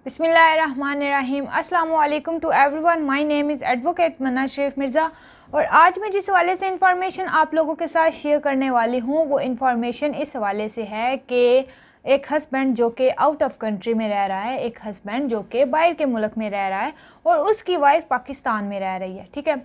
बिस्मिल्लाहिर्रहमानिर्रहीम। अस्सलाम वालेकुम to everyone. My name is advocate Manna Sharif Mirza और आज मैं जिस हवाले से इंफॉर्मेशन आप लोगों के साथ शेयर करने वाली हूँ वो इंफॉर्मेशन इस हवाले से है कि एक हस्बैंड जो कि आउट ऑफ कंट्री में रह रहा है, एक हस्बैंड जो कि बाहर के मुल्क में रह रहा है और उसकी वाइफ पाकिस्तान में रह रही है। ठीक है,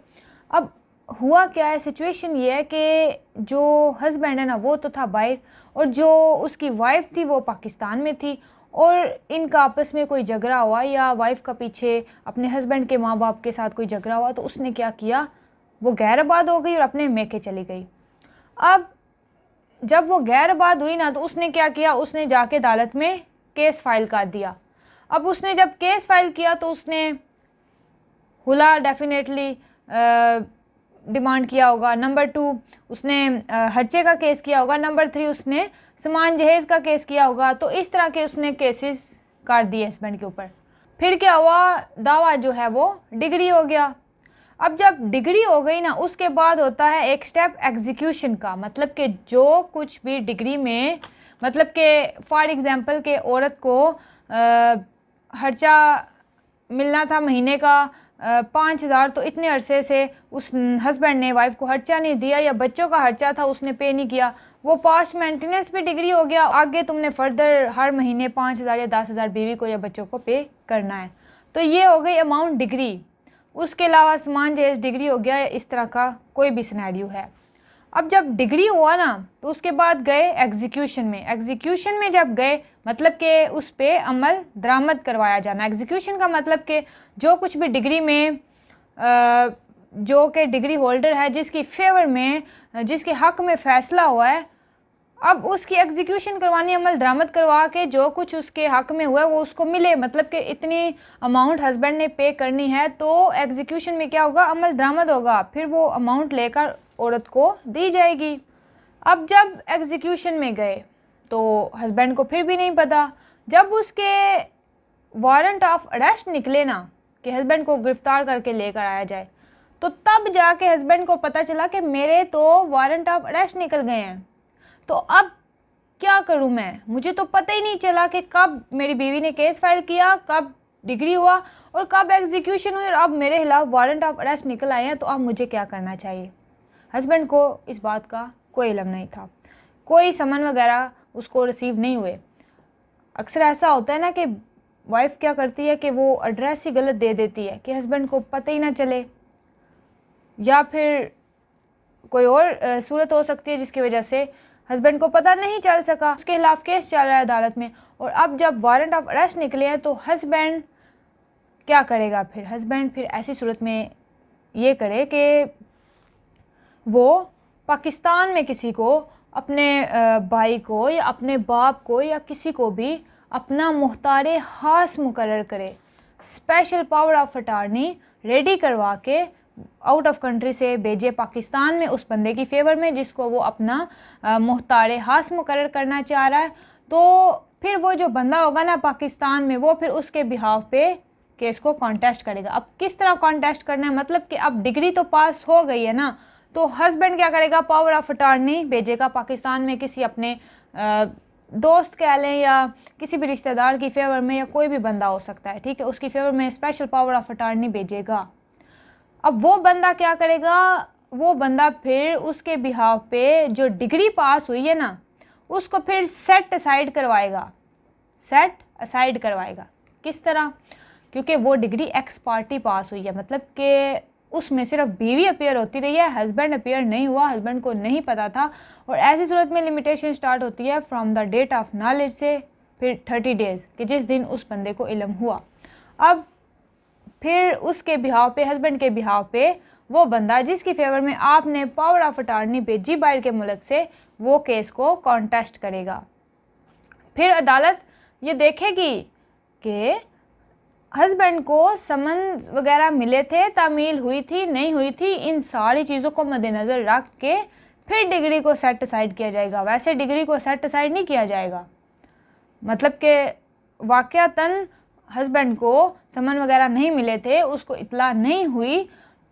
अब हुआ क्या है, सिचुएशन ये है कि जो हस्बैंड है ना वो तो था बाहर और जो उसकी वाइफ थी वो पाकिस्तान में थी और इनका आपस में कोई झगड़ा हुआ या वाइफ का पीछे अपने हस्बैंड के माँ बाप के साथ कोई झगड़ा हुआ तो उसने क्या किया, वो गैरबाद हो गई और अपने मेके चली गई। अब जब वो गैरबाद हुई ना तो उसने क्या किया, उसने जाके अदालत में केस फाइल कर दिया। अब उसने जब केस फाइल किया तो उसने हुला डेफिनेटली डिमांड किया होगा, नंबर 2 उसने हर्चे का केस किया होगा, नंबर 3 उसने सामान जहेज़ का केस किया होगा। तो इस तरह के उसने केसेस कर दिए हस्बैंड के ऊपर। फिर क्या हुआ, दावा जो है वो डिग्री हो गया। अब जब डिग्री हो गई ना उसके बाद होता है एक स्टेप एग्जीक्यूशन का, मतलब कि जो कुछ भी डिग्री में, मतलब कि फॉर एग्जांपल के औरत को खर्चा मिलना था महीने का 5,000, तो इतने अरसे से उस हस्बैंड ने वाइफ को खर्चा नहीं दिया या बच्चों का खर्चा था उसने पे नहीं किया, वो पास्ट मेंटेनेंस पे डिग्री हो गया। आगे तुमने फर्दर हर महीने 5,000 या 10,000 बीवी को या बच्चों को पे करना है, तो ये हो गई अमाउंट डिग्री। उसके अलावा सामान जहेज डिग्री हो गया, इस तरह का कोई भी सिनेरियो है। अब जब डिग्री हुआ ना तो उसके बाद गए एग्जीक्यूशन में। एग्जीक्यूशन में जब गए मतलब कि उस पे अमल दरामद करवाया जाना। एग्जीक्यूशन का मतलब कि जो कुछ भी डिग्री में जो कि डिग्री होल्डर है जिसकी फेवर में, जिसके हक में फ़ैसला हुआ है, अब उसकी एग्जीक्यूशन करवानी, अमल दरामद करवा के जो कुछ उसके हक में हुआ है वो उसको मिले। मतलब कि इतनी अमाउंट हस्बैंड ने पे करनी है तो एग्जीक्यूशन में क्या होगा, अमल दरामद होगा, फिर वो अमाउंट लेकर औरत को दी जाएगी। अब जब एग्जीक्यूशन में गए तो हस्बैंड को फिर भी नहीं पता। जब उसके वारंट ऑफ अरेस्ट निकले ना कि हस्बैंड को गिरफ्तार करके लेकर आया जाए, तो तब जाके हस्बैंड को पता चला कि मेरे तो वारंट ऑफ अरेस्ट निकल गए हैं, तो अब क्या करूं मैं, मुझे तो पता ही नहीं चला कि कब मेरी बीवी ने केस फाइल किया, कब डिग्री हुआ और कब एग्जीक्यूशन हुई और अब मेरे खिलाफ वारंट ऑफ अरेस्ट निकल आए हैं, तो अब मुझे क्या करना चाहिए। हस्बैंड को इस बात का कोई इल्म नहीं था, कोई समन वगैरह उसको रिसीव नहीं हुए। अक्सर ऐसा होता है ना कि वाइफ क्या करती है कि वो एड्रेस ही गलत दे देती है कि हस्बैंड को पता ही ना चले, या फिर कोई और सूरत हो सकती है जिसकी वजह से हस्बैंड को पता नहीं चल सका। उसके खिलाफ केस चल रहा है अदालत में और अब जब वारंट ऑफ अरेस्ट निकले हैं तो हस्बैंड क्या करेगा। फिर हस्बैंड फिर ऐसी सूरत में ये करे कि वो पाकिस्तान में किसी को, अपने भाई को या अपने बाप को या किसी को भी अपना मुख्तारे खास मुकर्रर करे, special power of attorney ready करवा के आउट ऑफ कंट्री से भेजे पाकिस्तान में उस बंदे की फेवर में जिसको वो अपना मुख्तारे खास मुकर्रर करना चाह रहा है। तो फिर वो जो बंदा होगा ना पाकिस्तान में, वो फिर उसके बिहाफ पे केस को कॉन्टेस्ट करेगा। अब किस तरह कॉन्टेस्ट करना है, मतलब कि अब डिग्री तो पास हो गई है ना, तो हस्बैंड क्या करेगा, पावर ऑफ अटॉर्नी भेजेगा पाकिस्तान में किसी अपने दोस्त कह लें या किसी भी रिश्तेदार की फेवर में, या कोई भी बंदा हो सकता है, ठीक है, उसकी फेवर में स्पेशल पावर ऑफ अटॉर्नी भेजेगा। अब वो बंदा क्या करेगा, वो बंदा फिर उसके बिहाफ पे जो डिग्री पास हुई है ना उसको फिर सेट असाइड करवाएगा। सेट असाइड करवाएगा किस तरह, क्योंकि वो डिग्री एक्स पार्टी पास हुई है, मतलब कि उसमें सिर्फ बीवी अपेयर होती रही है, हस्बैंड अपेयर नहीं हुआ, हस्बैंड को नहीं पता था। और ऐसी सूरत में लिमिटेशन स्टार्ट होती है from the date of knowledge से, फिर 30 डेज़ कि जिस दिन उस बंदे को इल्म हुआ। अब फिर उसके बिहाव पे, हस्बैंड के बिहाव पे वो बंदा जिसकी फेवर में आपने पावर ऑफ अटॉर्नी भेजी बाहर के मुल्क से, वो केस को कॉन्टेस्ट करेगा। फिर अदालत ये देखेगी कि हस्बैंड को समन्स वगैरह मिले थे, तामील हुई थी नहीं हुई थी, इन सारी चीज़ों को मद्देनज़र रख के फिर डिग्री को सेट असाइड किया जाएगा। वैसे डिग्री को सेट असाइड नहीं किया जाएगा, मतलब कि वाक़यातन हस्बैंड को समन वगैरह नहीं मिले थे, उसको इत्ला नहीं हुई,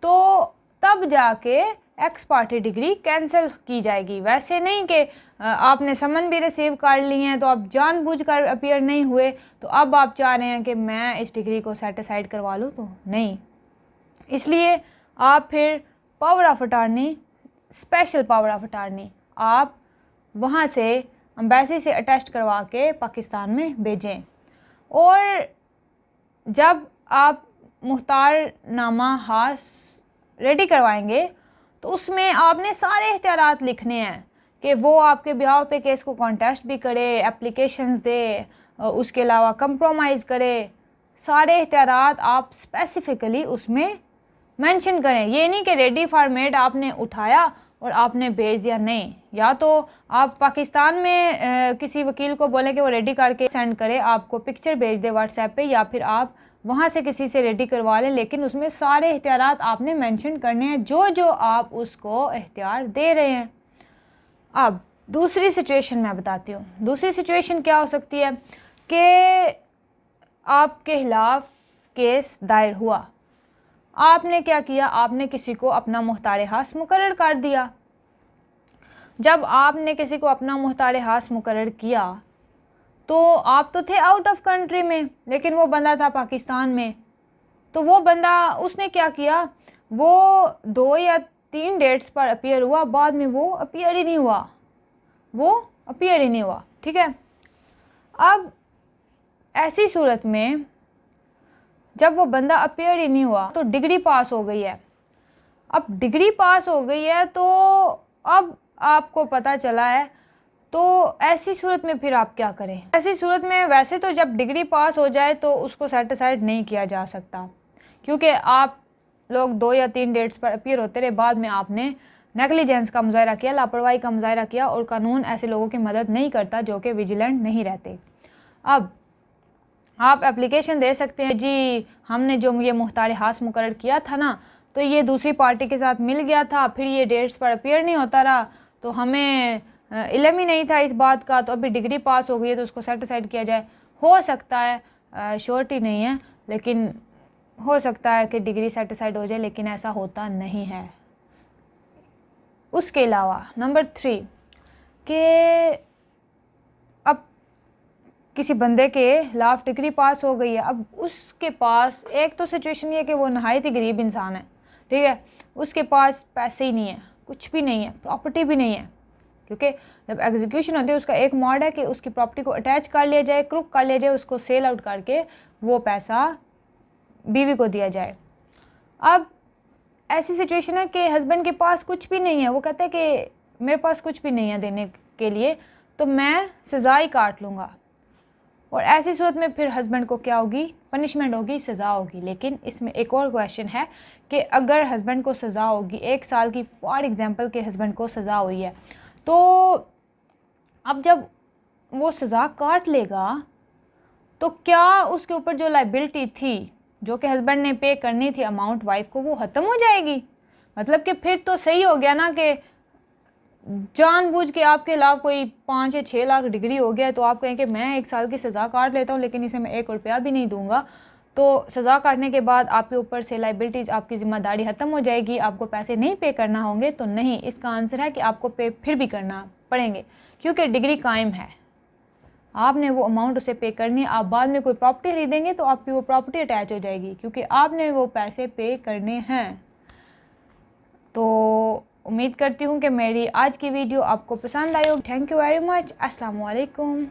तो तब जाके एक्स पार्टी डिग्री कैंसिल की जाएगी। वैसे नहीं कि आपने समन भी रिसीव कर ली हैं, तो आप जानबूझकर अपीयर नहीं हुए, तो अब आप चाह रहे हैं कि मैं इस डिग्री को सेट असाइड करवा लूँ, तो नहीं। इसलिए आप फिर power of attorney, special power of attorney आप वहाँ से एम्बेसी से अटेस्ट करवा के पाकिस्तान में भेजें। और जब आप मुख्तारनामा हास रेडी करवाएंगे तो उसमें आपने सारे एहतियात लिखने हैं कि वो आपके बिहाव पे केस को कॉन्टेस्ट भी करे, एप्लीकेशंस दे, उसके अलावा कंप्रोमाइज़ करे। सारे एहतियात आप स्पेसिफ़िकली उसमें मेंशन करें। ये नहीं कि रेडी फॉर्मेट आपने उठाया और आपने भेज दिया, नहीं। या तो आप पाकिस्तान में किसी वकील को बोलें कि वो रेडी करके सेंड करे, आपको पिक्चर भेज दे व्हाट्सएप पे, या फिर आप वहाँ से किसी से रेडी करवा लें, लेकिन उसमें सारे एहतियात आपने मेंशन करने हैं जो जो आप उसको एहतियार दे रहे हैं। अब दूसरी सिचुएशन मैं बताती हूँ। दूसरी सिचुएशन क्या हो सकती है कि आपके खिलाफ केस दायर हुआ, आपने क्या किया, आपने किसी को अपना मुख्तार हास मुकर्रर कर दिया। जब आपने किसी को अपना मुख्तार हास मुकर्रर किया तो आप तो थे आउट ऑफ कंट्री में, लेकिन वो बंदा था पाकिस्तान में। तो वो बंदा उसने क्या किया, वो 2 या 3 डेट्स पर अपीयर हुआ, बाद में वो अपीयर ही नहीं हुआ, ठीक है। अब ऐसी सूरत में जब वो बंदा अपीयर ही नहीं हुआ तो डिग्री पास हो गई है। अब डिग्री पास हो गई है तो अब आपको पता चला है, तो ऐसी सूरत में फिर आप क्या करें। ऐसी सूरत में वैसे तो जब डिग्री पास हो जाए तो उसको सेट असाइड नहीं किया जा सकता, क्योंकि आप लोग 2 या 3 डेट्स पर अपीयर होते रहे, बाद में आपने नेग्लिजेंस का मुजाहरा किया, लापरवाही का मुजाहरा किया, और कानून ऐसे लोगों की मदद नहीं करता जो कि विजिलेंट नहीं रहते। अब आप एप्लीकेशन दे सकते हैं, जी हमने जो ये मुख्तार हास मुकर्रर किया था ना, तो ये दूसरी पार्टी के साथ मिल गया था, फिर ये डेट्स पर अपीयर नहीं होता रहा, तो हमें इल्म ही नहीं था इस बात का, तो अभी डिग्री पास हो गई है तो उसको सेट असाइड किया जाए। हो सकता है, श्योरिटी नहीं है, लेकिन हो सकता है कि डिग्री सेट असाइड हो जाए, लेकिन ऐसा होता नहीं है। उसके अलावा नंबर 3 कि अब किसी बंदे के खिलाफ डिग्री पास हो गई है, अब उसके पास एक तो सिचुएशन ये है कि वो नहायत ही गरीब इंसान है, ठीक है, उसके पास पैसे ही नहीं है, कुछ भी नहीं है, प्रॉपर्टी भी नहीं है, क्योंकि जब एग्जीक्यूशन होती है उसका एक मॉड है कि उसकी प्रॉपर्टी को अटैच कर लिया जाए, क्रुक कर लिया जाए, उसको सेल आउट करके वो पैसा बीवी को दिया जाए। अब ऐसी सिचुएशन है कि हस्बैंड के पास कुछ भी नहीं है, वो कहता है कि मेरे पास कुछ भी नहीं है देने के लिए, तो मैं सज़ा ही काट लूँगा। और ऐसी सूरत में फिर हस्बैंड को क्या होगी, पनिशमेंट होगी, सज़ा होगी। लेकिन इसमें एक और क्वेश्चन है कि अगर हस्बैंड को सज़ा होगी, 1 साल की फॉर एग्जांपल के हस्बैंड को सज़ा हुई है, तो अब जब वो सज़ा काट लेगा तो क्या उसके ऊपर जो लाइबिलिटी थी जो कि हस्बैंड ने पे करनी थी अमाउंट वाइफ को, वो ख़त्म हो जाएगी। मतलब कि फिर तो सही हो गया ना कि जानबूझ के आपके खिलाफ कोई 5 या 6 लाख डिग्री हो गया, तो आप कहें कि मैं 1 साल की सज़ा काट लेता हूँ लेकिन इसे मैं 1 रुपया भी नहीं दूंगा, तो सज़ा काटने के बाद आपके ऊपर से लाइबिलिटीज़, आपकी ज़िम्मेदारी ख़त्म हो जाएगी, आपको पैसे नहीं पे करना होंगे। तो नहीं, इसका आंसर है कि आपको पे फिर भी करना पड़ेंगे, क्योंकि डिग्री कायम है, आपने वो अमाउंट उसे पे करनी है। आप बाद में कोई प्रॉपर्टी खरीदेंगे तो आपकी वो प्रॉपर्टी अटैच हो जाएगी, क्योंकि आपने वो पैसे पे करने हैं। तो उम्मीद करती हूँ कि मेरी आज की वीडियो आपको पसंद आई हो। Thank you very much. अस्सलाम वालेकुम।